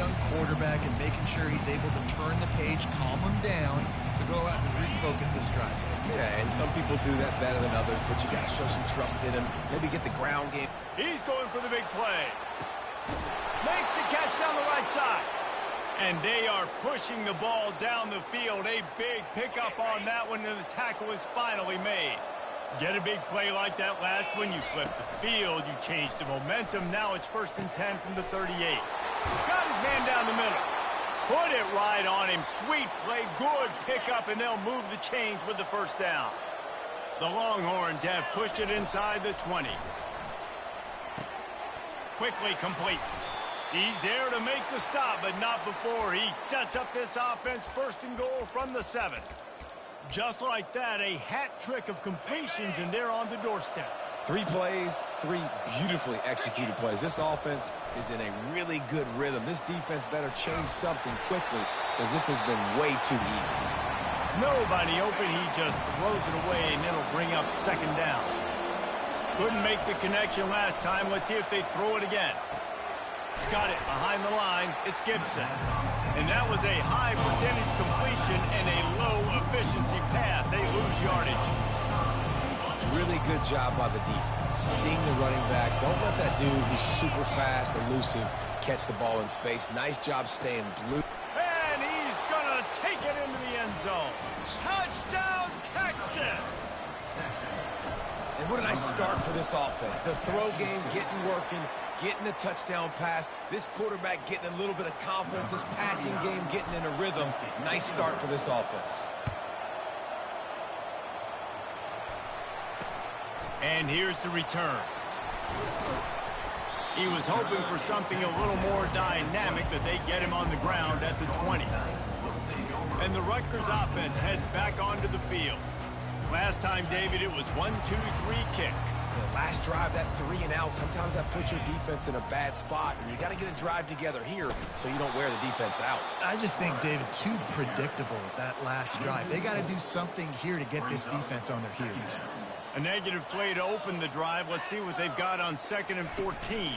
young quarterback and making sure he's able to turn the page, calm him down to go out and refocus this drive. Yeah, and some people do that better than others, but you got to show some trust in him. Maybe get the ground game. He's going for the big play. Makes the catch down the right side. And they are pushing the ball down the field. A big pickup on that one, and the tackle is finally made. Get a big play like that last one, you flip the field, you change the momentum. Now it's 1st and 10 from the 38. Got his man down the middle. Put it right on him. Sweet play, good pickup, and they'll move the chains with the first down. The Longhorns have pushed it inside the 20. Quickly complete. He's there to make the stop, but not before he sets up this offense. 1st and goal from the 7. Just like that, a hat trick of completions, and they're on the doorstep. 3 plays, 3 beautifully executed plays. This offense is in a really good rhythm. This defense better change something quickly because this has been way too easy. Nobody open. He just throws it away, and it'll bring up 2nd down. Couldn't make the connection last time. Let's see if they throw it again. Got it behind the line. It's Gibson. And that was a high percentage completion and a low efficiency pass. They lose yardage. Really good job by the defense. Seeing the running back. Don't let that dude who's super fast, elusive, catch the ball in space. Nice job staying blue. And he's going to take it into the end zone. Touchdown, Texas! And what a nice start for this offense. The throw game getting working, getting the touchdown pass. This quarterback getting a little bit of confidence. This passing game getting in a rhythm. Nice start for this offense. And here's the return. He was hoping for something a little more dynamic, but they get him on the ground at the 20. And the Rutgers offense heads back onto the field. Last time, David, it was 1-2-3 kick. The last drive, that 3 and out, sometimes that puts your defense in a bad spot, and you got to get a drive together here so you don't wear the defense out. I just think, David, too predictable that last drive. They got to do something here to get this defense on their heels. A negative play to open the drive. Let's see what they've got on 2nd and 14.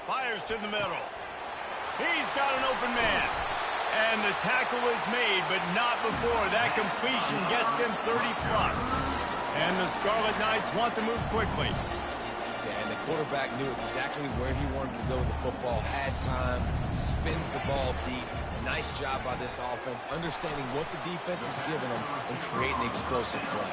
Fires to the middle. He's got an open man. And the tackle is made, but not before that completion gets them 30+. And the Scarlet Knights want to move quickly. Yeah, and the quarterback knew exactly where he wanted to go with the football, had time, spins the ball deep. Nice job by this offense, understanding what the defense is giving them and creating the explosive play.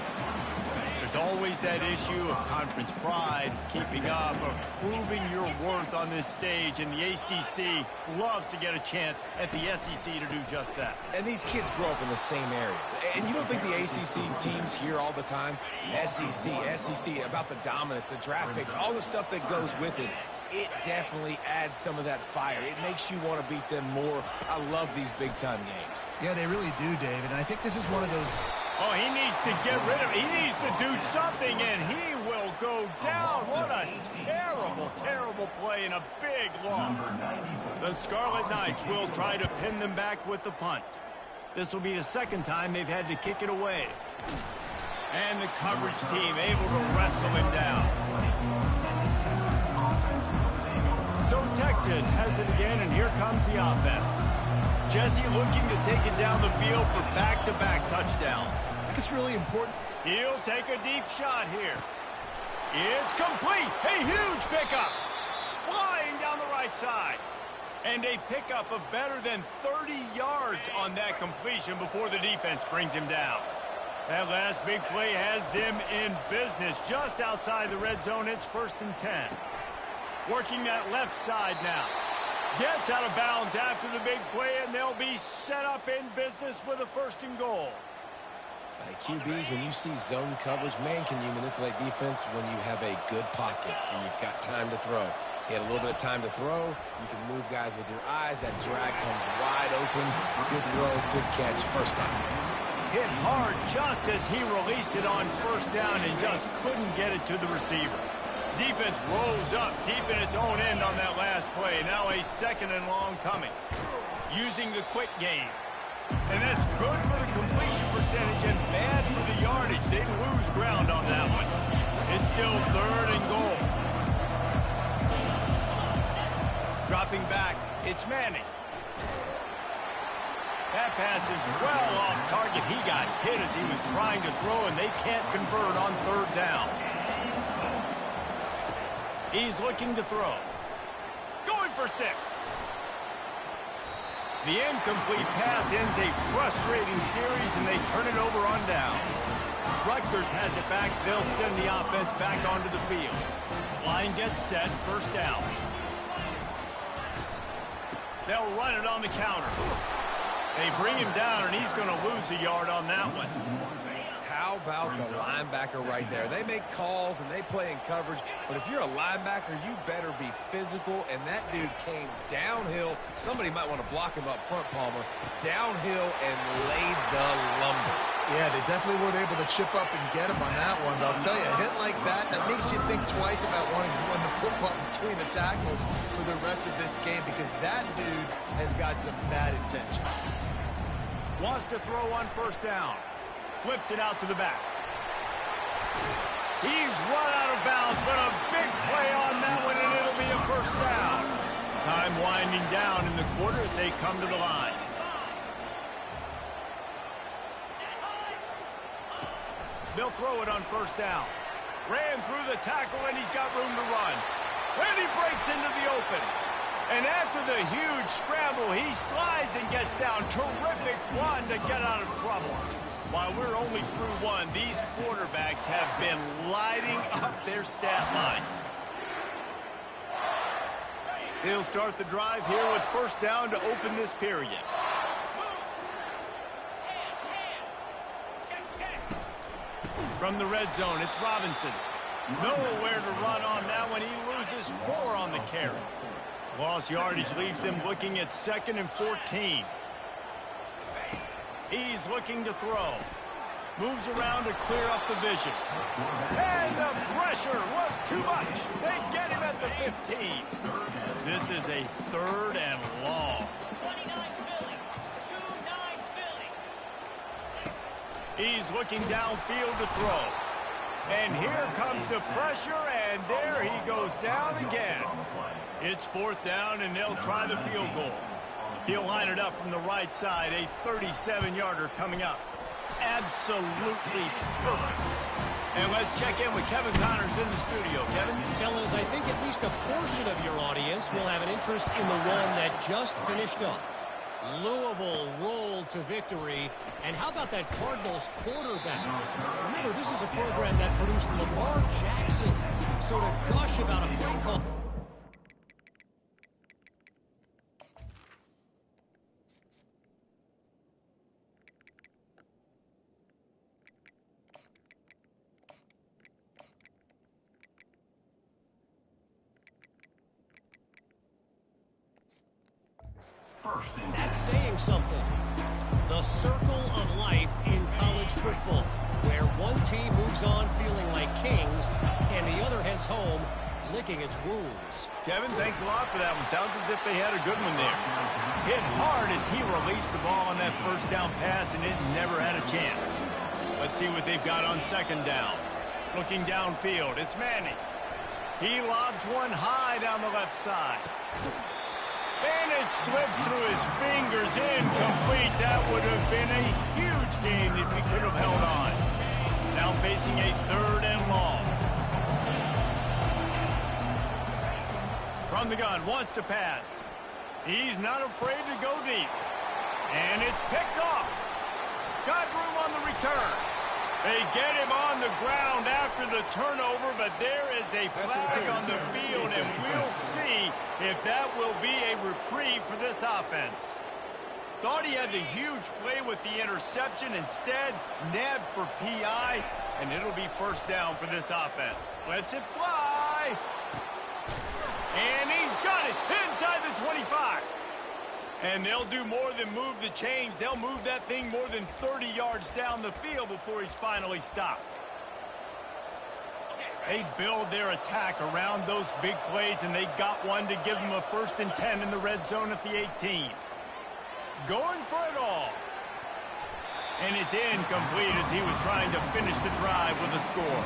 There's always that issue of conference pride, keeping up, of proving your worth on this stage, and the ACC loves to get a chance at the SEC to do just that. And these kids grow up in the same area. And you don't think the ACC teams hear all the time, SEC, about the dominance, the draft picks, all the stuff that goes with it. It definitely adds some of that fire. It makes you want to beat them more. I love these big-time games. Yeah, they really do, David. And I think this is one of those... Oh, he needs to get rid of it. He needs to do something, and he will go down. What a terrible, terrible play and a big loss. The Scarlet Knights will try to pin them back with the punt. This will be the 2nd time they've had to kick it away. And the coverage team able to wrestle him down. So Texas has it again, and here comes the offense. Jesse looking to take it down the field for back-to-back touchdowns. I think it's really important. He'll take a deep shot here. It's complete. A huge pickup. Flying down the right side. And a pickup of better than 30 yards on that completion before the defense brings him down. That last big play has them in business just outside the red zone. It's 1st and 10. Working that left side now. Gets out of bounds after the big play, and they'll be set up in business with a 1st and goal. QBs, when you see zone coverage, man, can you manipulate defense when you have a good pocket and you've got time to throw. He had a little bit of time to throw. You can move guys with your eyes. That drag comes wide open. Good throw, good catch, 1st down. Hit hard just as he released it on 1st down and just couldn't get it to the receiver. Defense rolls up deep in its own end on that last play. Now a 2nd and long coming. Using the quick game. And that's good for the completion percentage and bad for the yardage. They lose ground on that one. It's still 3rd and goal. Dropping back, it's Manning. That pass is well off target. He got hit as he was trying to throw, and they can't convert on third down. He's looking to throw. Going for 6. The incomplete pass ends a frustrating series, and they turn it over on downs. Rutgers has it back. They'll send the offense back onto the field. Line gets set, first down. They'll run it on the counter. They bring him down, and he's going to lose a yard on that one. How about the linebacker right there? They make calls and they play in coverage, but if you're a linebacker, you better be physical, and that dude came downhill. Somebody might want to block him up front, Palmer. Downhill and laid the lumber. Yeah, they definitely weren't able to chip up and get him on that one, but I'll tell you, a hit like that makes you think twice about wanting to run the football between the tackles for the rest of this game, because that dude has got some bad intentions. Wants to throw on first down. Flips it out to the back. He's run out of bounds, but a big play on that one, and it'll be a first down. Time winding down in the quarter as they come to the line. They'll throw it on first down. Ran through the tackle, and he's got room to run. And he breaks into the open. And after the huge scramble, he slides and gets down. Terrific run to get out of trouble. While we're only through one, these quarterbacks have been lighting up their stat lines. They'll start the drive here with first down to open this period. From the red zone, it's Robinson. Nowhere to run on that one. He loses 4 on the carry. Lost yardage leaves them looking at 2nd and 14. He's looking to throw. Moves around to clear up the vision. And the pressure was too much. They get him at the 15. This is a 3rd and long. He's looking downfield to throw. And here comes the pressure, and there he goes down again. It's 4th down, and they'll try the field goal. He'll line it up from the right side, a 37-yarder coming up. Absolutely perfect. And let's check in with Kevin Connors in the studio. Kevin? Fellas, I think at least a portion of your audience will have an interest in the one that just finished up. Louisville rolled to victory. And how about that Cardinals quarterback? Remember, this is a program that produced Lamar Jackson. So to gush about a play call. That's saying something. The circle of life in college football, where one team moves on feeling like kings and the other heads home licking its wounds. Kevin, thanks a lot for that one. Sounds as if they had a good one there. Hit hard as he released the ball on that first down pass, and it never had a chance. Let's see what they've got on 2nd down. Looking downfield, it's Manning. He lobs one high down the left side. And it slips through his fingers, incomplete. That would have been a huge gain if he could have held on. Now facing a 3rd and long. From the gun, wants to pass. He's not afraid to go deep. And it's picked off. Got room on the return. They get him on the ground after the turnover, but there is a flag on the field, and we'll see if that will be a reprieve for this offense. Thought he had the huge play with the interception. Instead, nabbed for PI, and it'll be first down for this offense. Lets it fly. And he's got it inside the 25. And they'll do more than move the chains. They'll move that thing more than 30 yards down the field before he's finally stopped. They build their attack around those big plays, and they got one to give them a 1st and 10 in the red zone at the 18. Going for it all. And it's incomplete as he was trying to finish the drive with a score.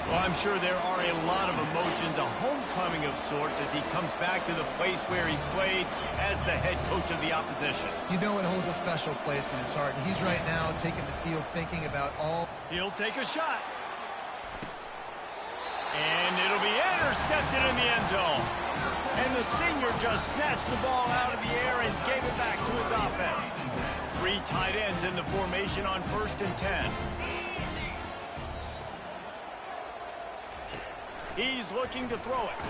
Well, I'm sure there are a lot of emotions, a homecoming of sorts, as he comes back to the place where he played as the head coach of the opposition. You know it holds a special place in his heart, and he's right now taking the field thinking about all... He'll take a shot. And it'll be intercepted in the end zone. And the senior just snatched the ball out of the air and gave it back to his offense. 3 tight ends in the formation on 1st and 10. He's looking to throw it.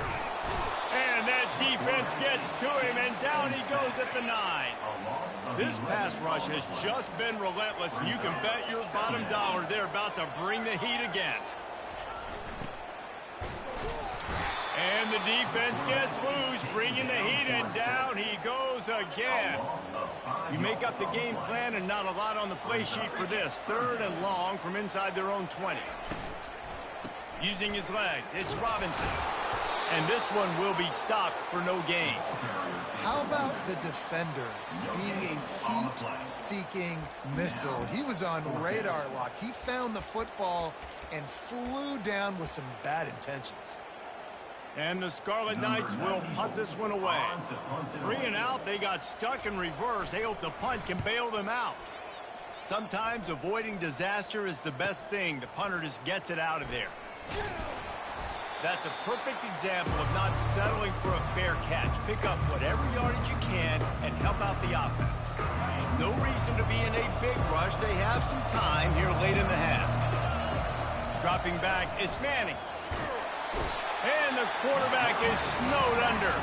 And that defense gets to him, and down he goes at the 9. This pass rush has just been relentless, and you can bet your bottom dollar they're about to bring the heat again. And the defense gets loose, bringing the heat, and down he goes again. You make up the game plan and not a lot on the play sheet for this. 3rd and long from inside their own 20. Using his legs, it's Robinson. And this one will be stopped for no gain. How about the defender being a heat-seeking missile? He was on radar lock. He found the football and flew down with some bad intentions. And the Scarlet Knights will punt this one away. 3 and out, they got stuck in reverse. They hope the punt can bail them out. Sometimes avoiding disaster is the best thing. The punter just gets it out of there. That's a perfect example of not settling for a fair catch. Pick up whatever yardage you can and help out the offense. No reason to be in a big rush. They have some time here late in the half. Dropping back, it's Manning. And the quarterback is snowed under.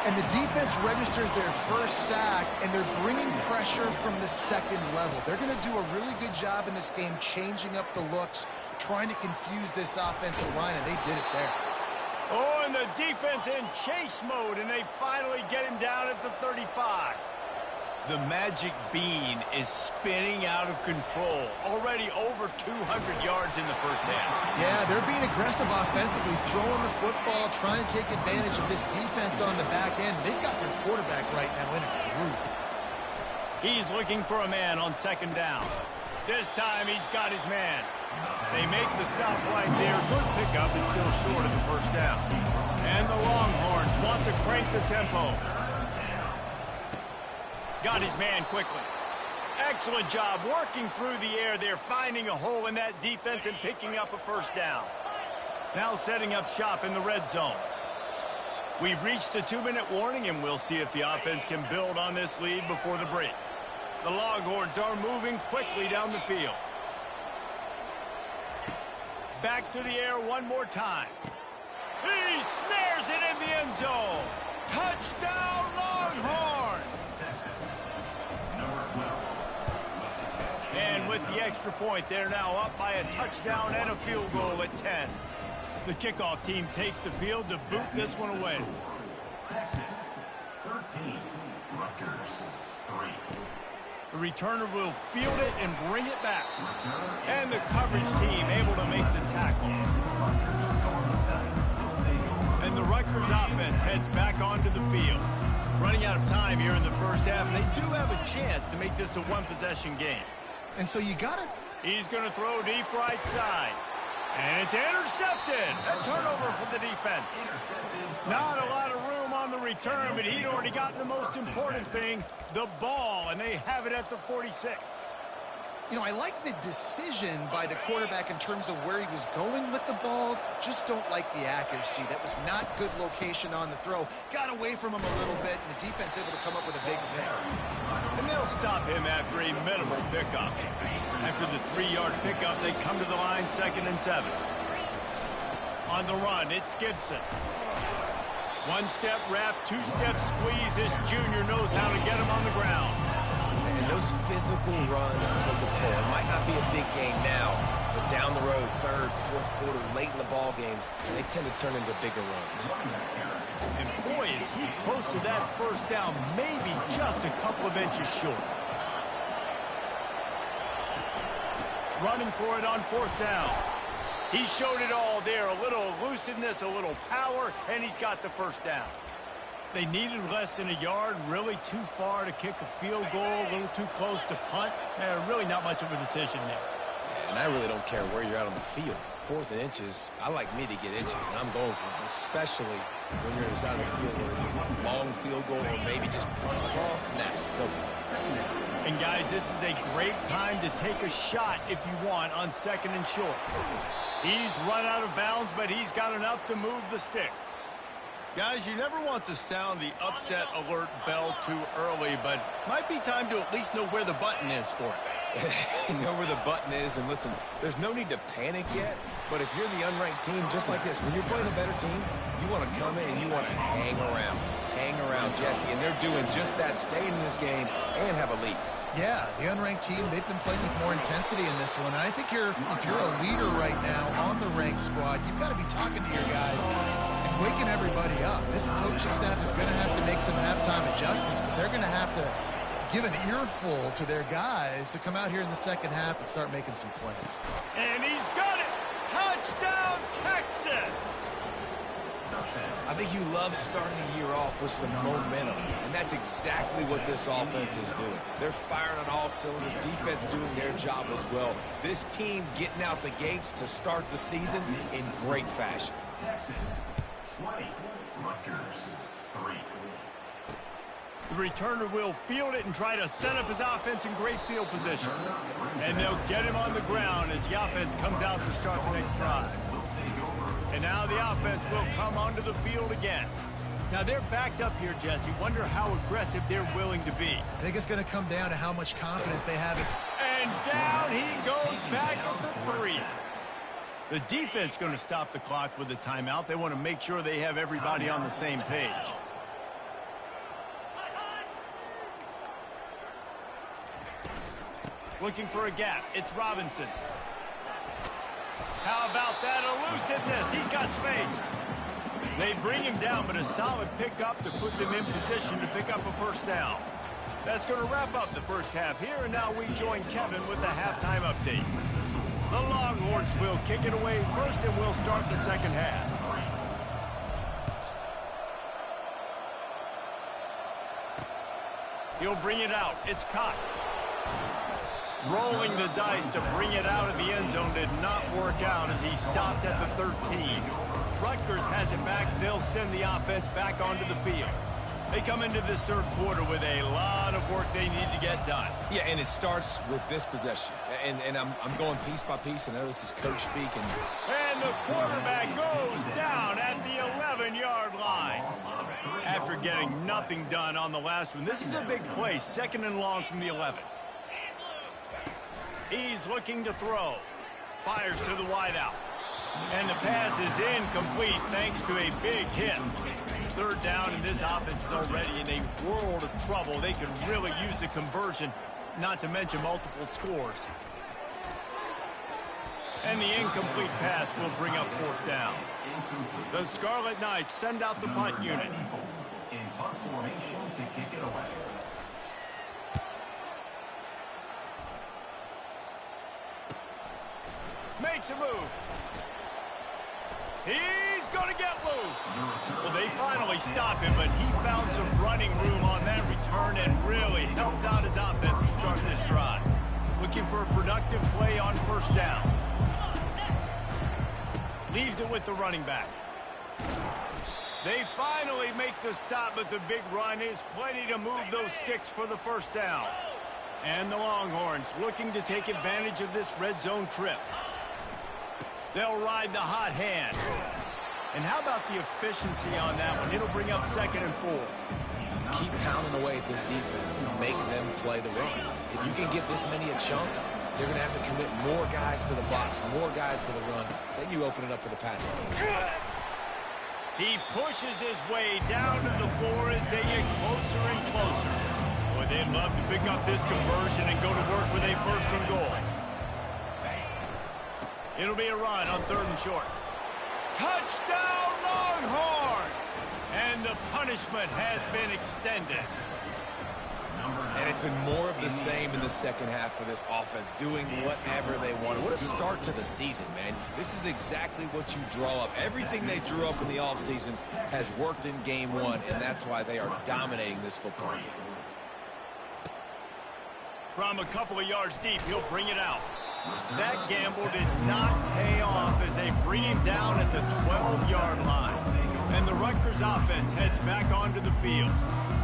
And the defense registers their first sack, and they're bringing pressure from the 2nd level. They're going to do a really good job in this game changing up the looks, trying to confuse this offensive line, and they did it there. Oh, and the defense in chase mode, and they finally get him down at the 35. The magic bean is spinning out of control. Already over 200 yards in the first half. Yeah, they're being aggressive offensively, throwing the football, trying to take advantage of this defense on the back end. They've got their quarterback right now in a groove. He's looking for a man on 2nd down. This time he's got his man. They make the stop right there. Good pickup, but still short of the 1st down. And the Longhorns want to crank the tempo. Got his man quickly. Excellent job working through the air there, finding a hole in that defense and picking up a 1st down. Now setting up shop in the red zone. We've reached the 2-minute warning, and we'll see if the offense can build on this lead before the break. The Longhorns are moving quickly down the field. Back to the air one more time. He snares it in the end zone. Touchdown, Longhorns! And with the extra point, they're now up by a touchdown and a field goal at 10. The kickoff team takes the field to boot this one away. Texas 13, Rutgers 3. The returner will field it and bring it back. And the coverage team able to make the tackle. And the Rutgers offense heads back onto the field. Running out of time here in the first half, and they do have a chance to make this a one-possession game. And so you got to... He's going to throw deep right side. And it's intercepted. A turnover for the defense. Not a lot of room on the return, but he'd already gotten the most important thing, the ball, and they have it at the 46. You know, I like the decision by the quarterback in terms of where he was going with the ball. Just don't like the accuracy. That was not good location on the throw. Got away from him a little bit, and the defense able to come up with a big pick. And they'll stop him after a minimal pickup. After the 3-yard pickup, they come to the line 2nd and 7. On the run, it's Gibson. 1-step wrap, 2-step squeeze. This junior knows how to get him on the ground. And those physical runs take a toll. It might not be a big game now, but down the road, 3rd, 4th quarter, late in the ball games, they tend to turn into bigger runs. And boy, is he close to that 1st down, maybe just a couple of inches short. Running for it on 4th down. He showed it all there, a little elusiveness, a little power, and he's got the 1st down. They needed less than a yard, really too far to kick a field goal, a little too close to punt. Really not much of a decision there. And I really don't care where you're out on the field. 4th and inches, I like me to get inches, and I'm going for it, especially when you're inside the field where you long field goal or maybe just punt the ball. Nah, go for it. And guys, this is a great time to take a shot if you want on 2nd and short. He's run out of bounds, but he's got enough to move the sticks. Guys, you never want to sound the upset alert bell too early, but might be time to at least know where the button is for it. Know where the button is, and listen, there's no need to panic yet, but if you're the unranked team, just like this, when you're playing a better team, you want to come in and you want to hang around. Hang around, Jesse, and they're doing just that, staying in this game and have a lead. Yeah, the unranked team, they've been playing with more intensity in this one. And I think if you're a leader right now on the ranked squad, you've got to be talking to your guys and waking everybody up. This coaching staff is going to have to make some halftime adjustments, but they're going to have to give an earful to their guys to come out here in the second half and start making some plays. And he's got it! Touchdown, Texas! I think you love starting the year off with some momentum, and that's exactly what this offense is doing. They're firing on all cylinders, defense doing their job as well. This team getting out the gates to start the season in great fashion. Texas 20, Rutgers 3. The returner will field it and try to set up his offense in great field position. And they'll get him on the ground as the offense comes out to start the next drive. And now the offense will come onto the field again. Now they're backed up here, Jesse. Wonder how aggressive they're willing to be. I think it's going to come down to how much confidence they have. And down he goes back at the 3. The defense going to stop the clock with a timeout. They want to make sure they have everybody on the same page. Looking for a gap. It's Robinson. How about that elusiveness? He's got space. They bring him down, but a solid pickup to put them in position to pick up a first down. That's going to wrap up the first half here, and now we join Kevin with the halftime update. The Longhorns will kick it away first, and we'll start the second half. He'll bring it out. It's Cox. Rolling the dice to bring it out of the end zone did not work out as he stopped at the 13. Rutgers has it back. They'll send the offense back onto the field. They come into this third quarter with a lot of work they need to get done. Yeah, and it starts with this possession. And I'm going piece by piece. I know this is coach speak. And the quarterback goes down at the 11-yard line. After getting nothing done on the last one, this is a big play. 2nd and long from the 11. He's looking to throw. Fires to the wideout. And the pass is incomplete thanks to a big hit. 3rd down, and this offense is already in a world of trouble. They could really use a conversion, not to mention multiple scores. And the incomplete pass will bring up 4th down. The Scarlet Knights send out the punt unit. In punt formation to kick it away. Makes a move. He's going to get loose. Well, they finally stop him, but he found some running room on that return and really helps out his offense to start this drive. Looking for a productive play on 1st down. Leaves it with the running back. They finally make the stop, but the big run is plenty to move those sticks for the 1st down. And the Longhorns looking to take advantage of this red zone trip. They'll ride the hot hand. And how about the efficiency on that one? It'll bring up 2nd and 4. Keep pounding away at this defense and make them play the run. If you can get this many a chunk, they're going to have to commit more guys to the box, more guys to the run. Then you open it up for the passing game. He pushes his way down to the floor as they get closer and closer. Boy, they'd love to pick up this conversion and go to work with a 1st and goal. It'll be a run on 3rd and short. Touchdown, Longhorns! And the punishment has been extended. And it's been more of the same in the second half for this offense, doing whatever they want. What a start to the season, man. This is exactly what you draw up. Everything they drew up in the offseason has worked in game one, and that's why they are dominating this football game. From a couple of yards deep, he'll bring it out. That gamble did not pay off as they bring him down at the 12-yard line. And the Rutgers offense heads back onto the field.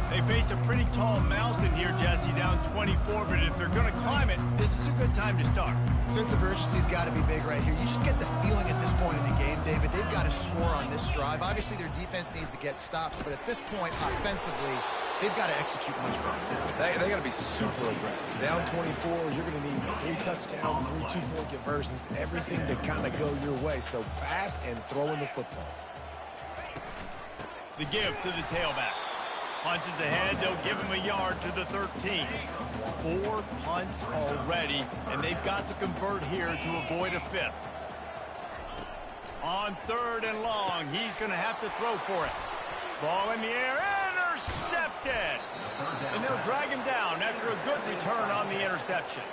They face a pretty tall mountain here, Jesse, down 24, but if they're going to climb it, this is a good time to start. Sense of urgency's got to be big right here. You just get the feeling at this point in the game, David, they've got to score on this drive. Obviously, their defense needs to get stops, but at this point, offensively, they've got to execute much better. They got to be super aggressive. Down 24, you're going to need 3 touchdowns, 3 2-point conversions, everything to kind of go your way. So fast and throwing the football. The give to the tailback. Punches ahead, they'll give him a yard to the 13. 4 punts already, and they've got to convert here to avoid a 5th. On 3rd and long, he's going to have to throw for it. Ball in the air, intercepted! And they'll drag him down after a good return on the interception.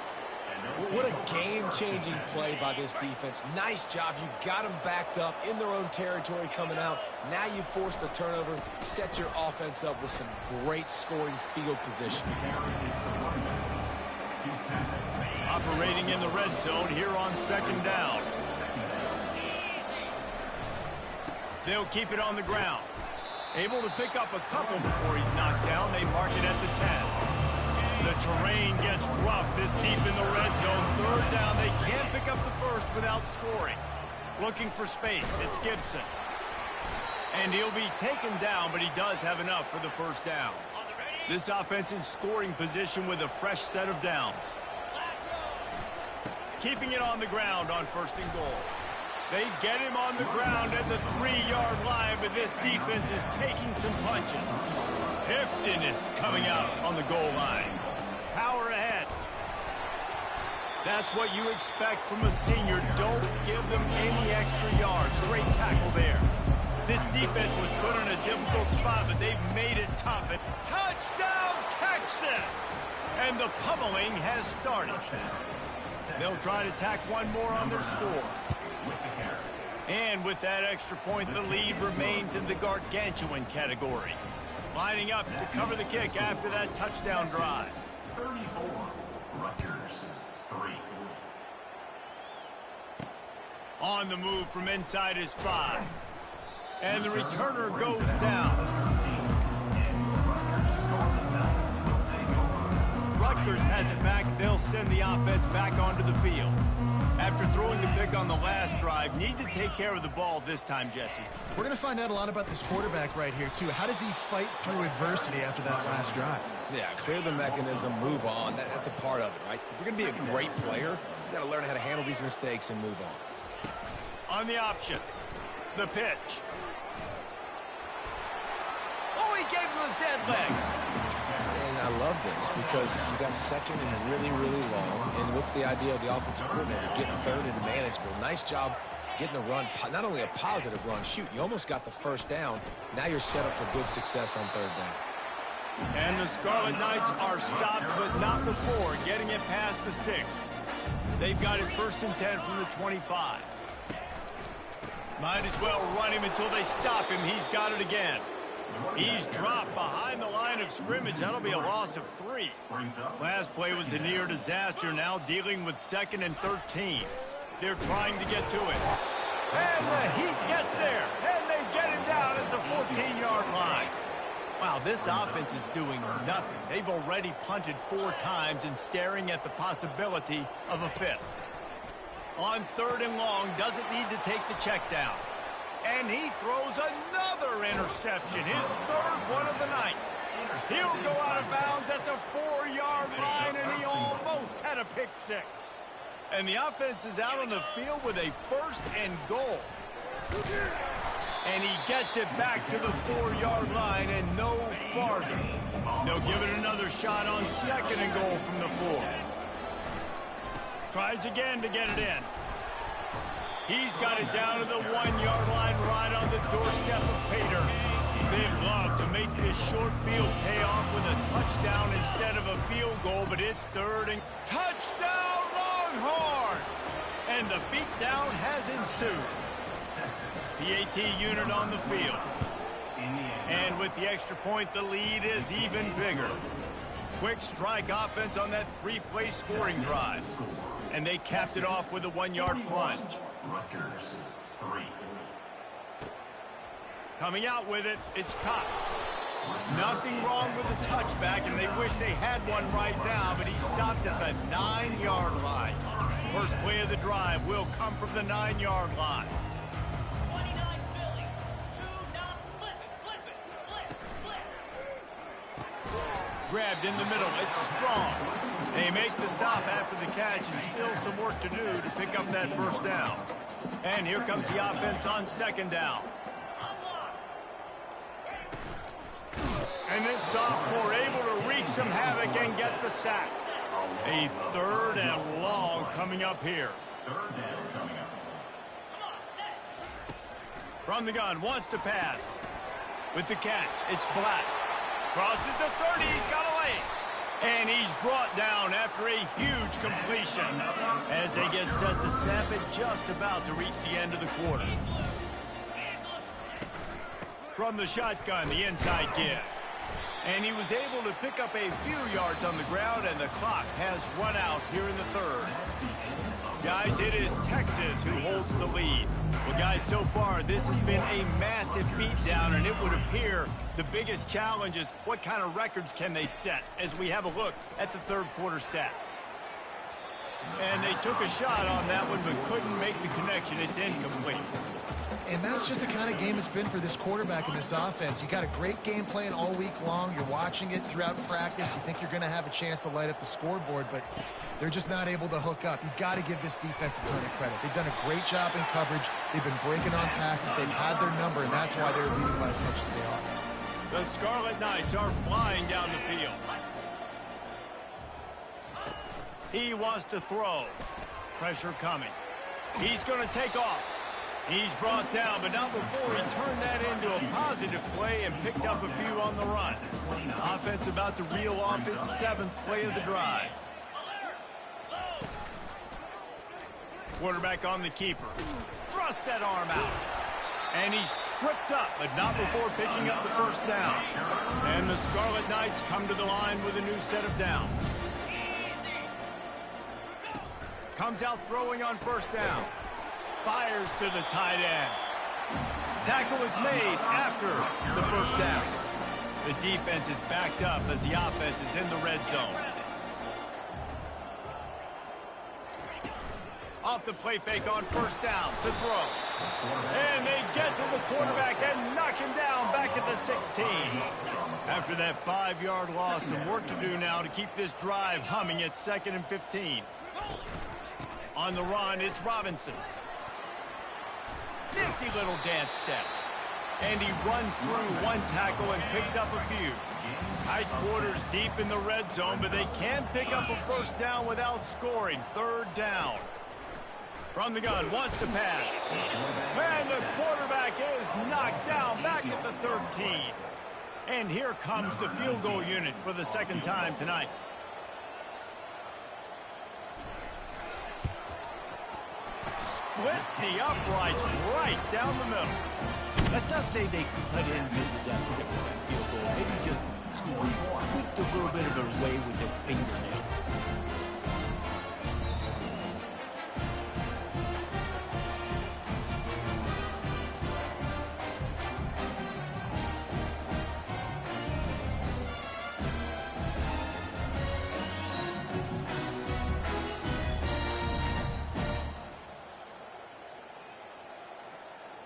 What a game-changing play by this defense. Nice job. You got them backed up in their own territory coming out. Now you force the turnover, set your offense up with some great scoring field position. Operating in the red zone here on 2nd down. They'll keep it on the ground. Able to pick up a couple before he's knocked down. They mark it at the 10. The terrain gets rough this deep in the red zone. 3rd down. They can't pick up the first without scoring. Looking for space. It's Gibson. And he'll be taken down, but he does have enough for the 1st down. This offense in scoring position with a fresh set of downs. Keeping it on the ground on 1st and goal. They get him on the ground at the 3-yard line, but this defense is taking some punches. Heftiness coming out on the goal line. Power ahead. That's what you expect from a senior. Don't give them any extra yards. Great tackle there. This defense was put in a difficult spot, but they've made it tough. And touchdown, Texas! And the pummeling has started. They'll try to tack one more on their score. And with that extra point, the lead remains in the gargantuan category. Lining up to cover the kick after that touchdown drive. 34, Rutgers, 3. On the move from inside his 5. And the returner goes down. Rutgers has it back. They'll send the offense back onto the field. After throwing the pick on the last drive, need to take care of the ball this time, Jesse. We're going to find out a lot about this quarterback right here, too. How does he fight through adversity after that last drive? Yeah, clear the mechanism, move on. That's a part of it, right? If you're going to be a great player, you got to learn how to handle these mistakes and move on. On the option, the pitch. Oh, he gave him a dead leg. And I love this because you got 2nd and really, really long. And what's the idea of the offensive coordinator? Getting 3rd and manageable. Nice job getting the run, not only a positive run. Shoot, you almost got the 1st down. Now you're set up for good success on 3rd down. And the Scarlet Knights are stopped, but not before getting it past the sticks. They've got it 1st and 10 from the 25. Might as well run him until they stop him. He's got it again. He's dropped behind the line of scrimmage. That'll be a loss of 3. Last play was a near disaster. Now dealing with 2nd and 13. They're trying to get to it. And the Heat gets there. And they get him down at the 14-yard line. Wow, this offense is doing nothing. They've already punted 4 times and staring at the possibility of a 5th. On 3rd and long, doesn't need to take the check down. And he throws another interception, his 3rd one of the night. He'll go out of bounds at the 4-yard line, and he almost had a pick 6. And the offense is out on the field with a 1st and goal. And he gets it back to the 4-yard line and no farther. They'll give it another shot on 2nd and goal from the 4. Tries again to get it in. He's got it down to the 1-yard line right on the doorstep of Pater. they'd love to make this short field pay off with a touchdown instead of a field goal, but it's third and touchdown Longhorns! And the beatdown has ensued. PAT unit on the field. And with the extra point, the lead is even bigger. Quick strike offense on that three-play scoring drive. And they capped it off with a one-yard plunge. Rutgers 3. Coming out with it, it's Cox. Nothing wrong with the touchback, and they wish they had one right now, but he stopped at the 9-yard line. First play of the drive will come from the 9-yard line. Grabbed in the middle. It's Strong. They make the stop after the catch, and still some work to do to pick up that first down. And here comes the offense on second down. And this sophomore able to wreak some havoc and get the sack. A third and long coming up here. Third down coming up. From the gun, wants to pass. With the catch, it's Black. Crosses the 30, he's got a lane. And he's brought down after a huge completion as they get set to snap it, just about to reach the end of the quarter. From the shotgun, the inside give. And he was able to pick up a few yards on the ground, and the clock has run out here in the third. Guys, it is Texas who holds the lead. Well, guys, so far, this has been a massive beatdown, and it would appear the biggest challenge is what kind of records can they set as we have a look at the third quarter stats. And they took a shot on that one, but couldn't make the connection. It's incomplete. And that's just the kind of game it's been for this quarterback in this offense. You got a great game plan all week long. You're watching it throughout practice. You think you're going to have a chance to light up the scoreboard, but they're just not able to hook up. You got to give this defense a ton of credit. They've done a great job in coverage. They've been breaking on passes. They've had their number, and that's why they're leading by as much as they are. The Scarlet Knights are flying down the field. He wants to throw. Pressure coming. He's going to take off. He's brought down, but not before he turned that into a positive play and picked up a few on the run. Offense about to reel off its 7th play of the drive. Quarterback on the keeper. Thrust that arm out. And he's tripped up, but not before picking up the first down. And the Scarlet Knights come to the line with a new set of downs. Comes out throwing on first down. Fires to the tight end. Tackle is made after the first down. The defense is backed up as the offense is in the red zone. Off the play fake on first down to throw. And they get to the quarterback and knock him down back at the 16. After that 5-yard loss, some work to do now to keep this drive humming at 2nd and 15. On the run, it's Robinson. Nifty little dance step. And he runs through one tackle and picks up a few. Tight quarters deep in the red zone, but they can pick up a first down without scoring. Third down. From the gun, wants to pass. And the quarterback is knocked down back at the 13. And here comes the field goal unit for the second time tonight. Splits the uprights right down the middle. Let's not say they cut into the deficit with that field goal. Maybe just tweaked a little bit of a way with their fingernail.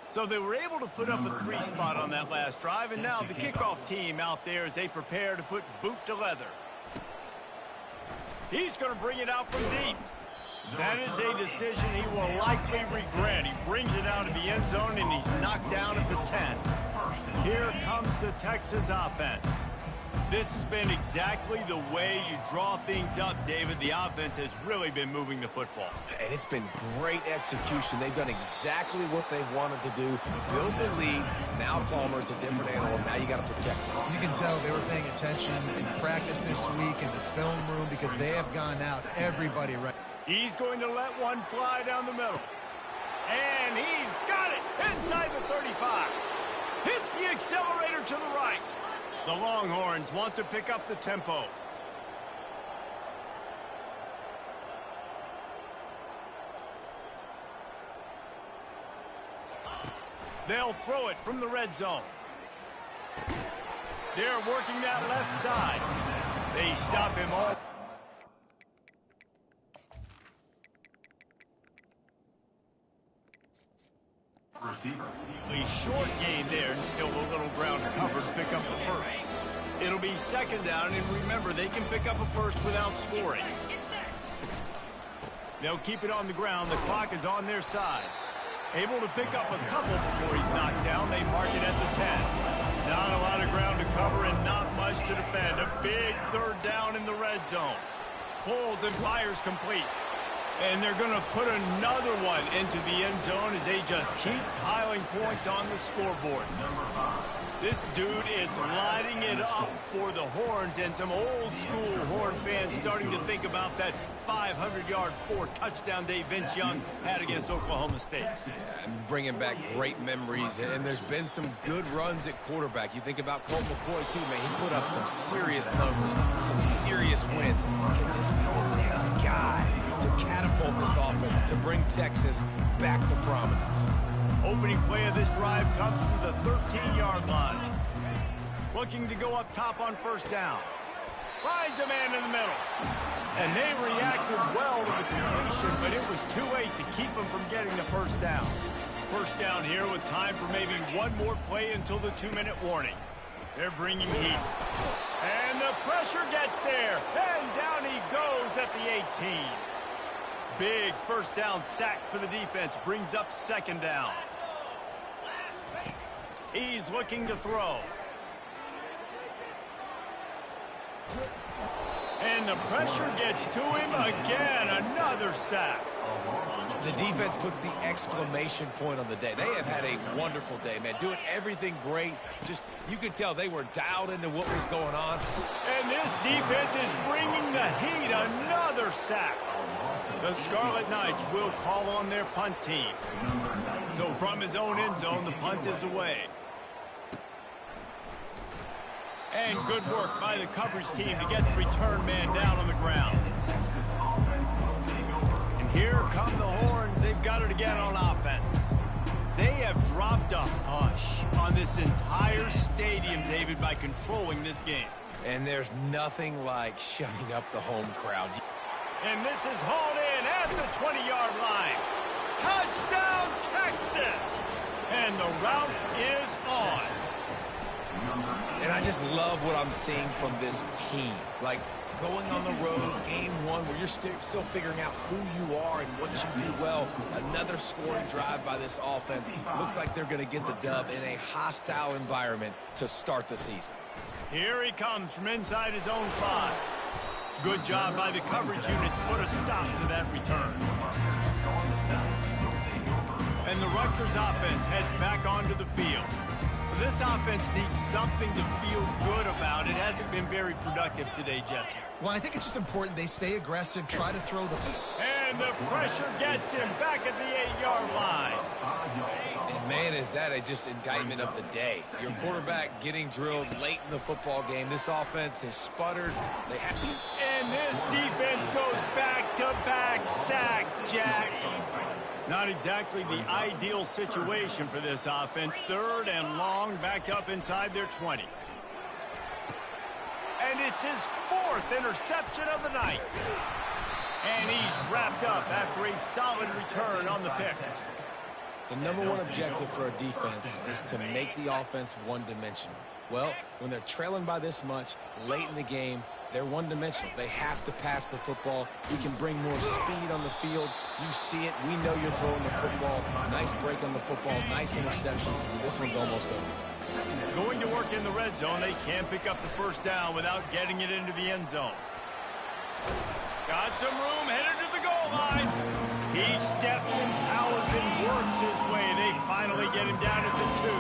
So they were able to put up a 3 spot on that last drive, and now the kickoff team out there as they prepare to put boot to leather. He's going to bring it out from deep. That is a decision he will likely regret. He brings it out of the end zone, and he's knocked down at the 10. Here comes the Texas offense. This has been exactly the way you draw things up, David. The offense has really been moving the football. And it's been great execution. They've done exactly what they've wanted to do. Build the lead. Now Palmer's a different animal. Now you got to protect him. You can tell they were paying attention in practice this week in the film room because they have gone out everybody right. He's going to let one fly down the middle. And he's got it inside the 35. Hits the accelerator to the right. The Longhorns want to pick up the tempo. They'll throw it from the red zone. They're working that left side. They stop him all. Receiver. A short gain there and still a little ground covered to pick up the first. It'll be second down, and remember, they can pick up a first without scoring. They'll keep it on the ground. The clock is on their side. Able to pick up a couple before he's knocked down. They mark it at the 10. Not a lot of ground to cover and not much to defend. A big third down in the red zone. Pulls and fires complete. And they're going to put another one into the end zone as they just keep piling points on the scoreboard. This dude is lighting it up for the Horns, and some old-school Horn fans starting to think about that 500-yard, 4-touchdown day Vince Young had against Oklahoma State. And bringing back great memories, and there's been some good runs at quarterback. You think about Colt McCoy, too, man. He put up some serious numbers, some serious wins. Can this be the next guy to catapult this offense, to bring Texas back to prominence? Opening play of this drive comes from the 13-yard line. Looking to go up top on first down. Finds a man in the middle. And they reacted well to the completion, but it was too late to keep them from getting the first down. First down here with time for maybe one more play until the 2-minute warning. They're bringing heat. And the pressure gets there. And down he goes at the 18. Big first down sack for the defense. Brings up second down. He's looking to throw. And the pressure gets to him again. Another sack. The defense puts the exclamation point on the day. They have had a wonderful day, man. Doing everything great. Just, you could tell they were dialed into what was going on. And this defense is bringing the heat. Another sack. The Scarlet Knights will call on their punt team. So from his own end zone, the punt is away. And good work by the coverage team to get the return man down on the ground. And here come the Horns. They've got it again on offense. They have dropped a hush on this entire stadium, David, by controlling this game. And there's nothing like shutting up the home crowd. And this is hauled in at the 20-yard line. Touchdown, Texas! And the route is on. And I just love what I'm seeing from this team. Like, going on the road, game one, where you're still figuring out who you are and what you do well. Another scoring drive by this offense. Looks like they're going to get the dub in a hostile environment to start the season. Here he comes from inside his own 5. Good job by the coverage unit to put a stop to that return. And the Rutgers offense heads back onto the field. This offense needs something to feel good about. It hasn't been very productive today, Jesse. Well, I think it's just important they stay aggressive, try to throw the... And the pressure gets him back at the 8-yard line. And man, is that a just indictment of the day. Your quarterback getting drilled late in the football game. This offense has sputtered. They have... And this defense goes back-to-back sack, Jack. Not exactly the ideal situation for this offense. Third and long, backed up inside their 20. And it's his 4th interception of the night. And he's wrapped up after a solid return on the pick. The number one objective for a defense is to make the offense one-dimensional. Well, when they're trailing by this much, late in the game, they're one-dimensional. They have to pass the football. We can bring more speed on the field. You see it. We know you're throwing the football. Nice break on the football. Nice interception. This one's almost over. Going to work work in the red zone. They can't pick up the first down without getting it into the end zone. Got some room, headed to the goal line. He steps and powers and works his way. They finally get him down at the 2.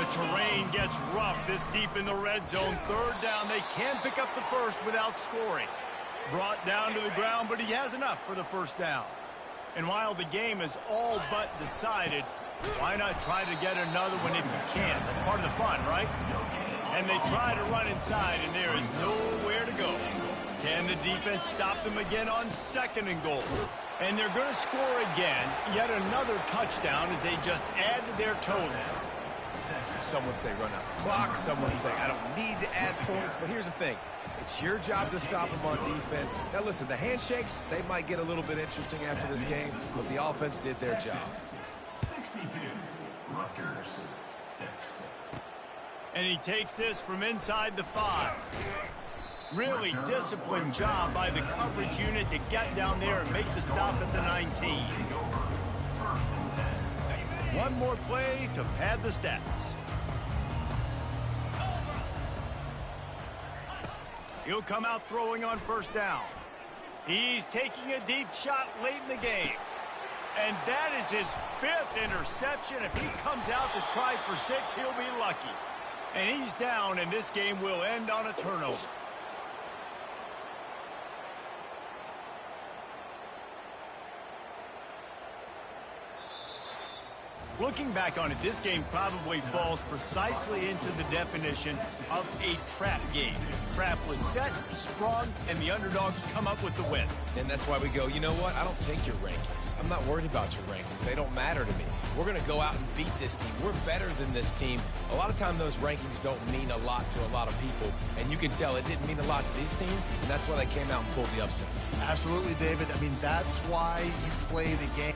The terrain gets rough this deep in the red zone. Third down, they can pick up the first without scoring. Brought down to the ground, but he has enough for the first down. And while the game is all but decided, why not try to get another one if you can? That's part of the fun, right? And they try to run inside, and there is nowhere to go. Can the defense stop them again on 2nd and goal? And they're going to score again. Yet another touchdown as they just add to their total. Some would say run out the clock. Some would say I don't need to add points. But here's the thing. It's your job to stop them on defense. Now, listen, the handshakes, they might get a little bit interesting after this game, but the offense did their job. 62. Rutgers 6. And he takes this from inside the 5. Really disciplined job by the coverage unit to get down there and make the stop at the 19. One more play to pad the stats. He'll come out throwing on first down. He's taking a deep shot late in the game. And that is his 5th interception. If he comes out to try for 6, he'll be lucky. And he's down, and this game will end on a turnover. Looking back on it, this game probably falls precisely into the definition of a trap game. Trap was set, sprung, and the underdogs come up with the win. And that's why we go, you know what? I don't take your rankings. I'm not worried about your rankings. They don't matter to me. We're going to go out and beat this team. We're better than this team. A lot of time those rankings don't mean a lot to a lot of people. And you can tell it didn't mean a lot to this team, and that's why they came out and pulled the upset. Absolutely, David. I mean, that's why you play the game.